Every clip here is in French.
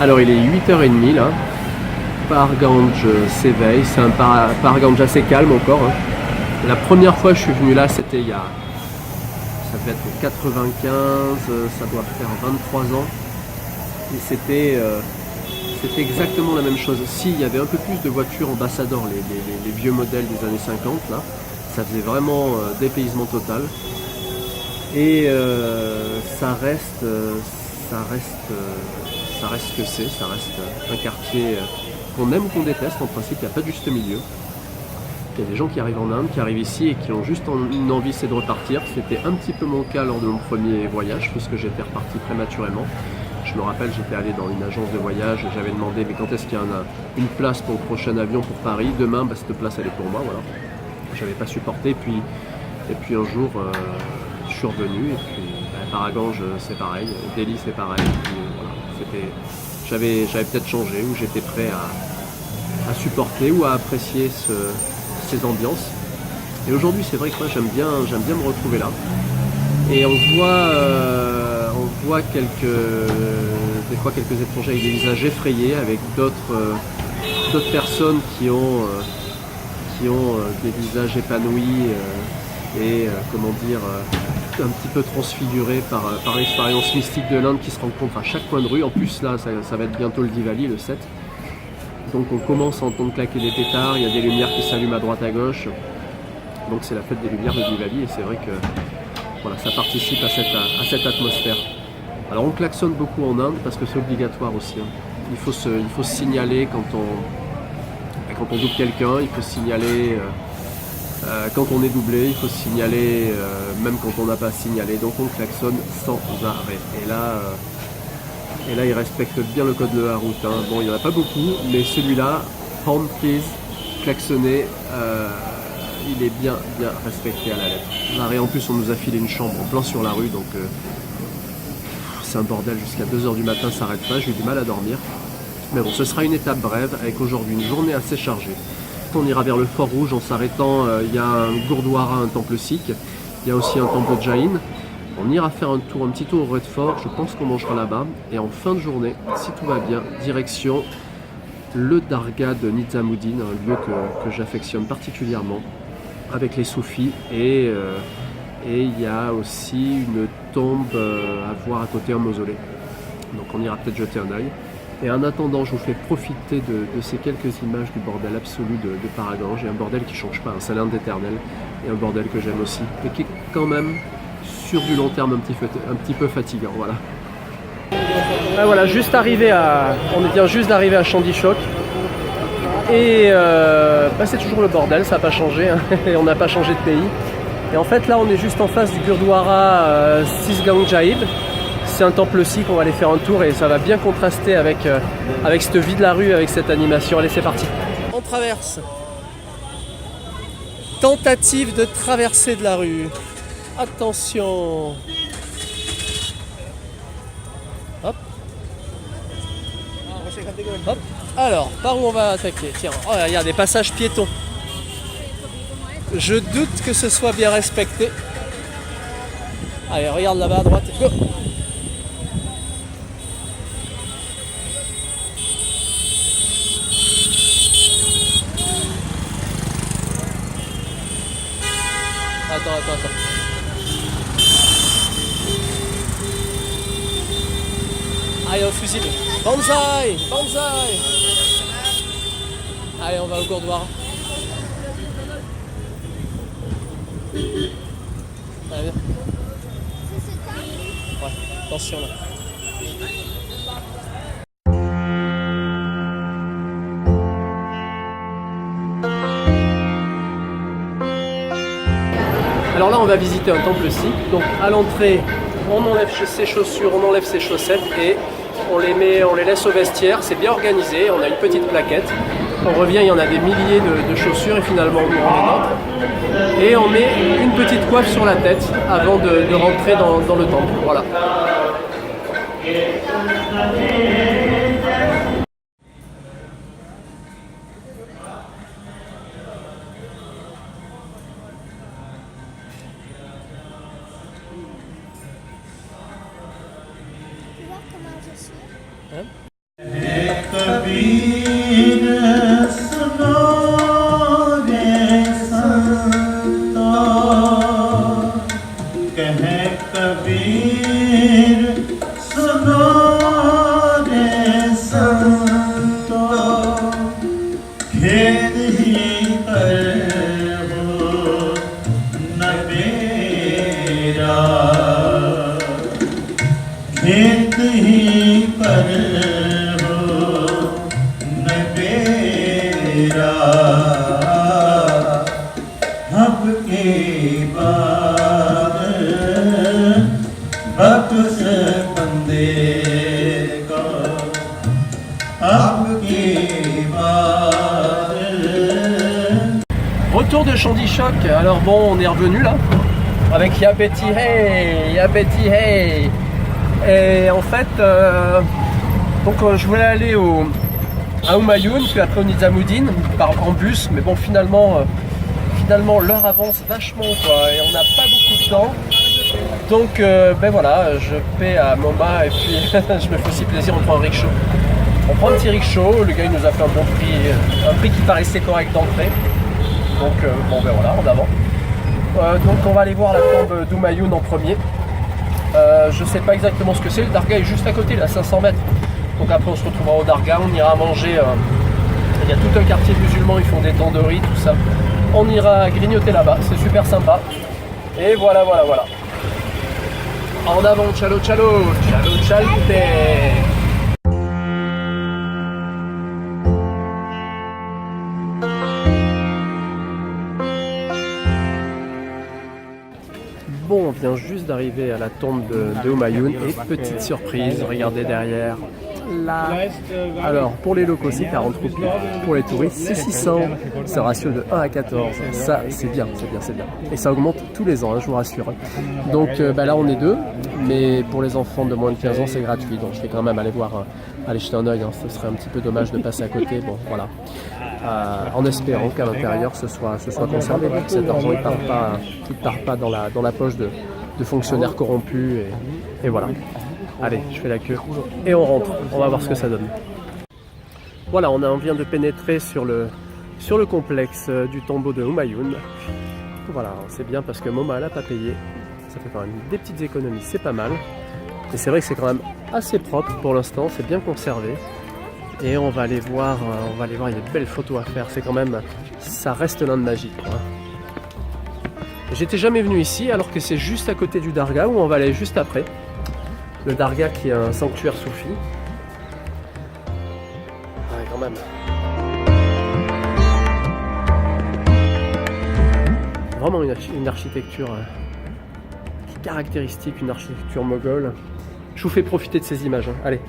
Alors il est 8h30 là. Pargange s'éveille, c'est un Pargange assez calme encore. Hein. La première fois que je suis venu là, c'était il y a, ça devait être 95, ça doit faire 23 ans. Et c'était exactement la même chose. Si, il y avait un peu plus de voitures ambassadeurs, les vieux modèles des années 50 là. Ça faisait vraiment dépaysement total. Et ça reste ce que c'est, ça reste un quartier qu'on aime ou qu'on déteste. En principe, il n'y a pas de juste milieu. Il y a des gens qui arrivent en Inde, qui arrivent ici et qui ont juste une envie, c'est de repartir. C'était un petit peu mon cas lors de mon premier voyage, puisque j'étais reparti prématurément. Je me rappelle, j'étais allé dans une agence de voyage et j'avais demandé mais quand est-ce qu'il y a une place pour le prochain avion pour Paris. Demain, cette place elle est pour moi, voilà. J'avais pas supporté, et puis un jour je suis revenu et puis Paragange c'est pareil, Delhi c'est pareil. Voilà, j'avais peut-être changé ou j'étais prêt à supporter ou à apprécier ces ambiances. Et aujourd'hui c'est vrai que moi j'aime bien me retrouver là. Et on voit des fois quelques étrangers avec des visages effrayés, avec d'autres personnes qui ont des visages épanouis et un petit peu transfigurés par l'expérience mystique de l'Inde qui se rencontre à chaque coin de rue. En plus là, ça va être bientôt le Diwali, le 7. Donc on commence à entendre claquer des pétards, il y a des lumières qui s'allument à droite à gauche. Donc c'est la fête des lumières de Diwali et c'est vrai que voilà, ça participe à cette atmosphère. Alors on klaxonne beaucoup en Inde parce que c'est obligatoire aussi. Hein. Il faut se signaler quand on double quelqu'un, il faut se signaler quand on est doublé, il faut se signaler même quand on n'a pas signalé. Donc on klaxonne sans arrêt. Et là ils respectent bien le code de la route. Hein. Bon, il n'y en a pas beaucoup, mais celui-là, horn please, klaxonner, il est bien respecté à la lettre. Et en plus on nous a filé une chambre en plein sur la rue, donc c'est un bordel jusqu'à 2h du matin, ça n'arrête pas, j'ai eu du mal à dormir. Mais bon, ce sera une étape brève, avec aujourd'hui une journée assez chargée. On ira vers le Fort Rouge en s'arrêtant, il y a un Gurdwara, un temple sikh, il y a aussi un temple Jain. On ira faire un petit tour au Red Fort, je pense qu'on mangera là-bas. Et en fin de journée, si tout va bien, direction le Dargah de Nizamuddin, un lieu que j'affectionne particulièrement, avec les soufis. Et il y a aussi une tombe à voir à côté, un mausolée. Donc on ira peut-être jeter un œil. Et en attendant, je vous fais profiter de ces quelques images du bordel absolu de Paragange. Et un bordel qui ne change pas, c'est l'Inde éternelle. Et un bordel que j'aime aussi. Et qui est quand même, sur du long terme, un petit peu fatigant. Voilà. Ah, voilà, on vient juste d'arriver à Chandichok. Et c'est toujours le bordel, ça n'a pas changé. Hein. Et on n'a pas changé de pays. Et en fait, là, on est juste en face du Gurdwara Sisgang Sahib. C'est un temple sikh, on va aller faire un tour et ça va bien contraster avec cette vie de la rue, avec cette animation. Allez, c'est parti. On traverse. Tentative de traversée de la rue. Attention. Hop. Hop. Alors, par où on va attaquer? Tiens, oh, il y a des passages piétons. Je doute que ce soit bien respecté. Allez, regarde là-bas à droite. Go. Attends. Allez, au fusil. Banzai. Allez, on va au Gurdwara. Allez, viens. Ouais, attention là. Alors là, on va visiter un temple sikh. Donc à l'entrée, on enlève ses chaussures, on enlève ses chaussettes et on les laisse au vestiaire. C'est bien organisé, on a une petite plaquette. On revient, il y en a des milliers de chaussures et finalement on rentre. Et on met une petite coiffe sur la tête avant de rentrer dans le temple. Voilà. Retour de Chandichoc, alors bon, on est revenu là avec Yapeti Hey, Yapeti Hey. Et en fait, donc je voulais aller à Humayun, puis après au Nizamuddin en bus, mais bon finalement l'heure avance vachement quoi, et on n'a pas beaucoup de temps. Donc ben voilà, je paie à Moma et puis je me fais aussi plaisir, on prend un rickshaw. On prend un petit rickshaw, le gars il nous a fait un bon prix, un prix qui paraissait correct d'entrée. Donc bon ben voilà, en avant. Donc on va aller voir la tombe d'Humayun en premier. Je sais pas exactement ce que c'est, le Darga est juste à côté, il est à 500 mètres. Donc après on se retrouvera au Darga, on ira manger, il y a tout un quartier musulman, ils font des tandoori, tout ça. On ira grignoter là-bas, c'est super sympa. Et voilà. En avant, ciao, chalute. Bon, on vient juste d'arriver à la tombe de Humayun et petite surprise, regardez derrière, là. Alors pour les locaux c'est 40 roupies, pour les touristes c'est 600, c'est un ratio de 1 à 14, ça c'est bien. Et ça augmente tous les ans, hein, je vous rassure. Donc là on est deux, mais pour les enfants de moins de 15 ans c'est gratuit, donc je vais quand même aller jeter un oeil, hein. Ce serait un petit peu dommage de passer à côté, bon voilà. En espérant qu'à l'intérieur ce soit conservé, que cet argent il part pas dans la poche de fonctionnaires corrompus et voilà. Allez, je fais la queue et on rentre, on va voir ce que ça donne. Voilà, on vient de pénétrer sur le complexe du tombeau de Humayun. Voilà, c'est bien parce que Moma elle n'a pas payé, ça fait quand même des petites économies, c'est pas mal. Et c'est vrai que c'est quand même assez propre pour l'instant, c'est bien conservé. Et on va aller voir, il y a de belles photos à faire, c'est quand même, ça reste l'Inde magique. J'étais jamais venu ici alors que c'est juste à côté du Darga où on va aller juste après. Le Darga qui est un sanctuaire soufi. Ouais, quand même. Vraiment une architecture caractéristique, une architecture moghole. Je vous fais profiter de ces images, hein. Allez.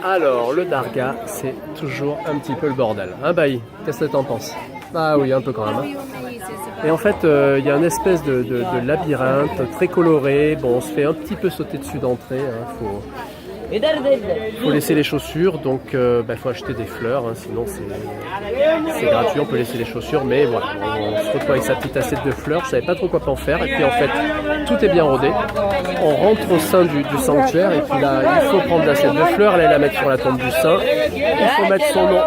Alors, le Darga, c'est toujours un petit peu le bordel. Hein, Baï, qu'est-ce que t'en penses? Ah oui, un peu quand même. Hein. Et en fait, il y a une espèce de labyrinthe très coloré. Bon, on se fait un petit peu sauter dessus d'entrée. Hein. Faut laisser les chaussures, donc faut acheter des fleurs, hein, sinon c'est gratuit, on peut laisser les chaussures, mais voilà, on se retrouve avec sa petite assiette de fleurs, je savais pas trop quoi en faire, et puis en fait, tout est bien rodé, on rentre au sein du sanctuaire, et puis là, il faut prendre l'assiette de fleurs, aller la mettre sur la tombe du saint, il faut mettre son nom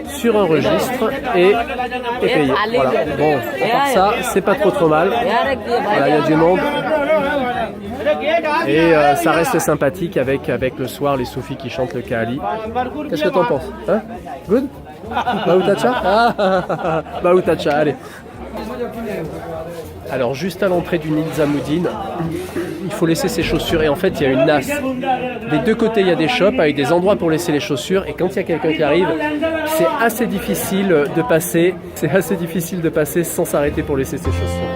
sur un registre, et payer, voilà. Bon, à part ça, c'est pas trop mal, voilà, il y a du monde. Et ça reste sympathique avec le soir les soufis qui chantent le Kahali. Qu'est-ce que t'en penses, hein? Good? Baoutacha? Baoutacha, allez. Alors juste à l'entrée du Nizamuddin, il faut laisser ses chaussures. Et en fait, il y a une nasse. Des deux côtés, il y a des shops avec des endroits pour laisser les chaussures. Et quand il y a quelqu'un qui arrive, c'est assez difficile de passer. C'est assez difficile de passer sans s'arrêter pour laisser ses chaussures.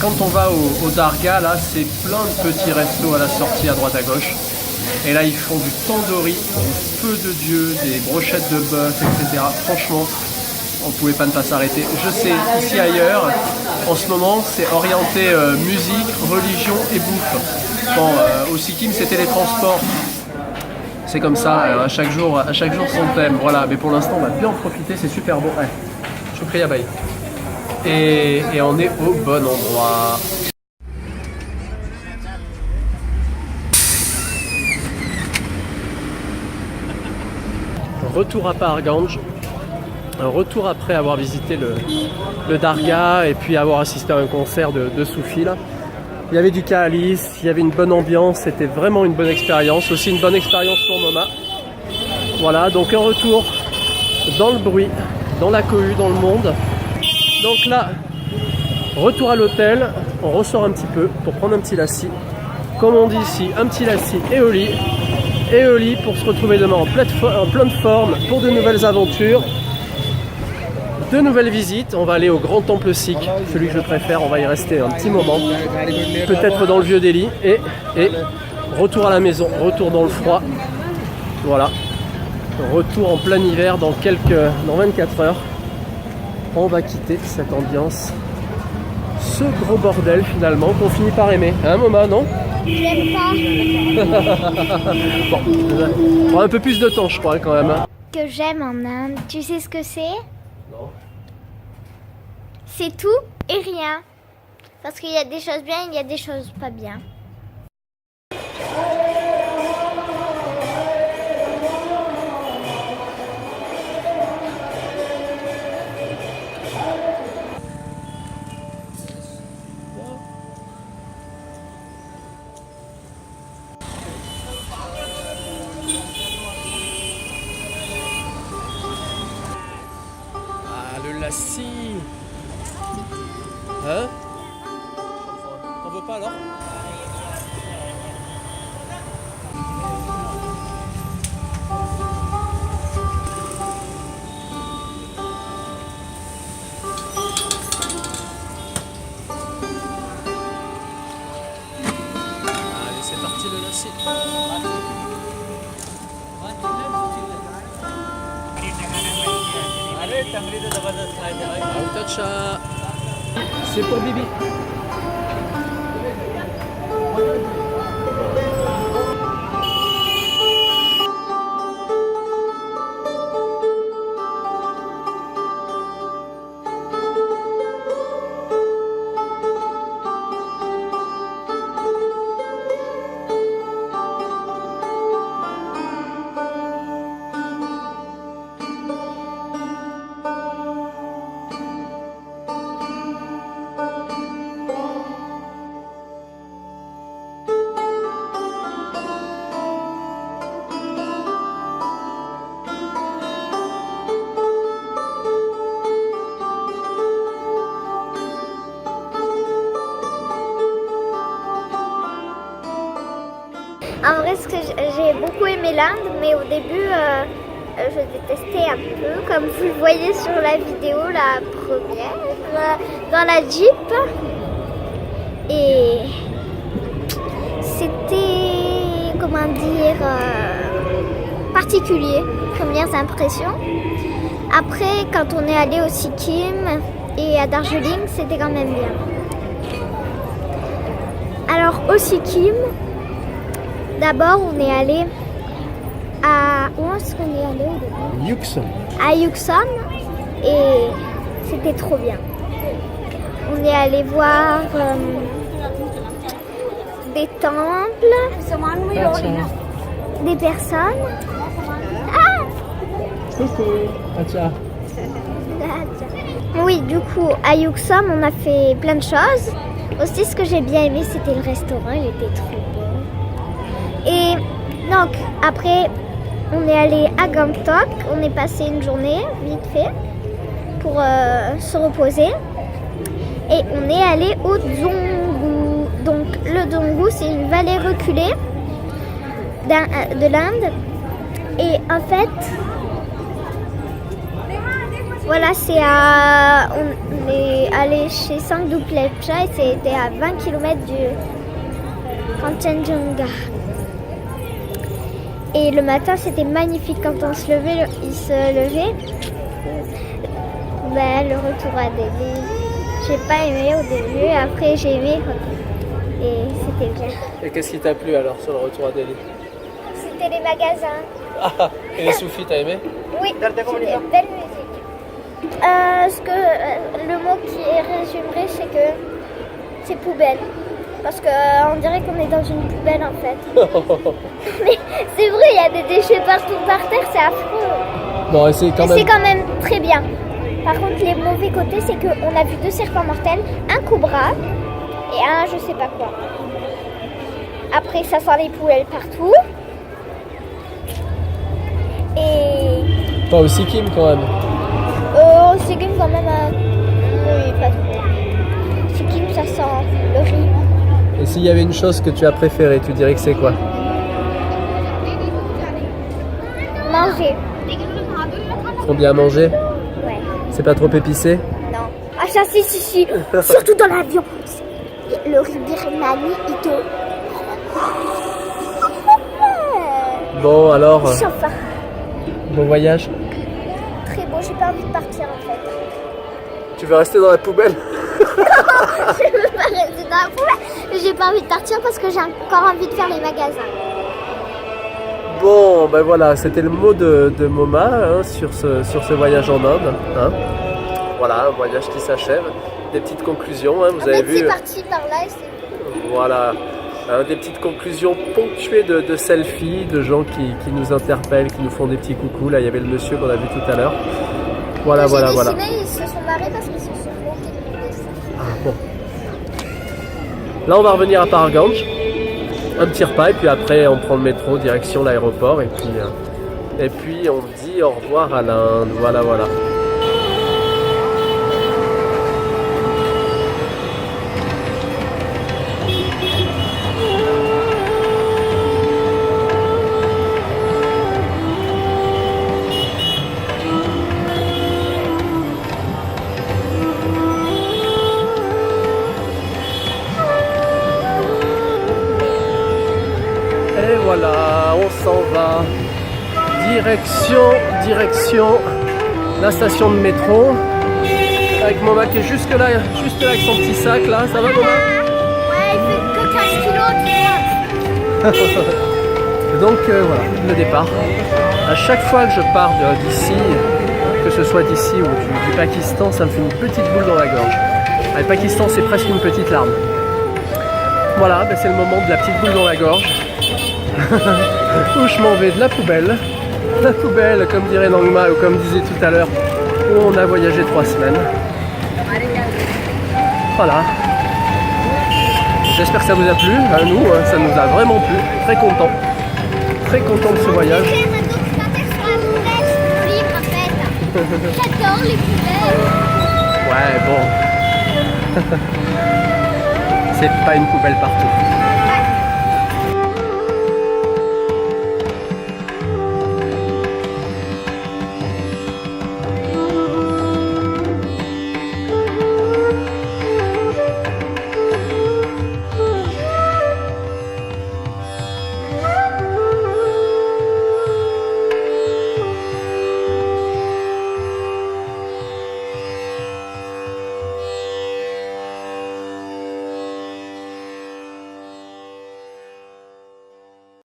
Quand on va au Darga, là, c'est plein de petits restos à la sortie, à droite à gauche. Et là, ils font du tandoori, du feu de Dieu, des brochettes de bœuf, etc. Franchement, on ne pouvait pas ne pas s'arrêter. Je sais, ici ailleurs, en ce moment, c'est orienté musique, religion et bouffe. Bon, au Sikkim, c'était les transports. C'est comme ça, à chaque jour son thème. Voilà, mais pour l'instant, on va bien en profiter, c'est super beau. Ouais. Shukriya Bhai. Et on est au bon endroit. Retour à Paharganj. Un retour après avoir visité le Darga et puis avoir assisté à un concert de soufis là. Il y avait du Kaalis, il y avait une bonne ambiance, c'était vraiment une bonne expérience. Aussi une bonne expérience pour Moma. Voilà, donc un retour dans le bruit, dans la cohue, dans le monde. Donc là, retour à l'hôtel, on ressort un petit peu pour prendre un petit lassi. Comme on dit ici, un petit lassi et au lit. Et au lit pour se retrouver demain en pleine forme pour de nouvelles aventures. De nouvelles visites, on va aller au grand temple sikh, celui que je préfère, on va y rester un petit moment. Peut-être dans le vieux Delhi et retour à la maison, retour dans le froid. Voilà, retour en plein hiver dans 24 heures. On va quitter cette ambiance, ce gros bordel finalement qu'on finit par aimer. Hein Moma, non? J'aime pas. Bon, un peu plus de temps je crois quand même. Hein. Que j'aime en Inde, tu sais ce que c'est? Non. C'est tout et rien. Parce qu'il y a des choses bien, il y a des choses pas bien. Le lassi. Hein? T'en veux pas alors? Allez, c'est parti le lassi. C'est pour Bibi. En vrai, j'ai beaucoup aimé l'Inde, mais au début, je détestais un peu, comme vous le voyez sur la vidéo, la première, dans la Jeep. Et c'était, comment dire, particulier, premières impressions. Après, quand on est allé au Sikkim et à Darjeeling, c'était quand même bien. Alors, au Sikkim, d'abord, on est allé à... Où est-ce qu'on est allé au début? Yuksam. À Yuksam, et c'était trop bien. On est allé voir des temples, des personnes. Ah! Coucou, Atia. Oui, du coup, à Yuksam, on a fait plein de choses. Aussi, ce que j'ai bien aimé, c'était le restaurant, il était trop bon. Et donc, après, on est allé à Gangtok. On est passé une journée, vite fait, pour se reposer. Et on est allé au Dzongu. Donc, le Dzongu, c'est une vallée reculée de l'Inde. Et en fait, voilà, on est allé chez Sangduk Lepcha et c'était à 20 km du Kanchenjunga. Et le matin, c'était magnifique quand il se levait. Ben, le retour à Delhi, j'ai pas aimé au début, après j'ai aimé et c'était bien. Et qu'est-ce qui t'a plu alors sur le retour à Delhi? C'était les magasins. Ah, et les soufis, t'as aimé? Oui, c'était belle musique. Le mot qui résumerait, c'est que c'est poubelle. Parce qu'on dirait qu'on est dans une poubelle en fait. Mais c'est vrai, il y a des déchets partout par terre, c'est affreux. Bon, c'est c'est quand même très bien. Par contre, les mauvais côtés, c'est qu'on a vu 2 serpents mortels, un cobra et un je sais pas quoi. Après, ça sent les poubelles partout. Et... Pas au Sikkim quand même. Sikkim quand même, oui, pas trop. Sikkim, ça sent le riz. Et s'il y avait une chose que tu as préférée, tu dirais que c'est quoi? Manger. Trop bien manger? Ouais. C'est pas trop épicé? Non. Ah ça si. Surtout dans l'avion. Le riz birmani, il te... Bon alors, Chauffe. bon voyage. Très beau, j'ai pas envie de partir en fait. Tu veux rester dans la poubelle? Je veux pas rester dans la poubelle. J'ai pas envie de partir parce que j'ai encore envie de faire les magasins. Bon, ben voilà, c'était le mot de Moma hein, sur ce voyage en Inde. Hein. Voilà, un voyage qui s'achève. Des petites conclusions, hein, vous avez vu. C'est parti par là et c'est... Voilà, hein, des petites conclusions ponctuées de selfies, de gens qui nous interpellent, qui nous font des petits coucous. Là, il y avait le monsieur qu'on a vu tout à l'heure. Voilà. Ils se sont barrés parce qu'ils se sont montés de dessin. Ah, bon. Là, on va revenir à Paraganj. Un petit repas et puis après on prend le métro direction l'aéroport et puis on dit au revoir à l'Inde. Voilà. Et voilà, on s'en va. Direction la station de métro. Avec Moma qui est juste là avec son petit sac là. Ça va Moma? Ouais, il fait que 15 kilos. Donc voilà, le départ. À chaque fois que je pars d'ici, que ce soit d'ici ou du Pakistan, ça me fait une petite boule dans la gorge. Le Pakistan, c'est presque une petite larme. Voilà, ben c'est le moment de la petite boule dans la gorge. Où je m'en vais de la poubelle. La poubelle, comme dirait Nangma, ou comme disait tout à l'heure, où on a voyagé 3 semaines. Voilà. J'espère que ça vous a plu. À nous, ça nous a vraiment plu. Très content. Très content de ce voyage. J'ai fait un documentaire sur la poubelle, c'est mon livre en fait. J'adore les poubelles. Ouais, bon. C'est pas une poubelle partout.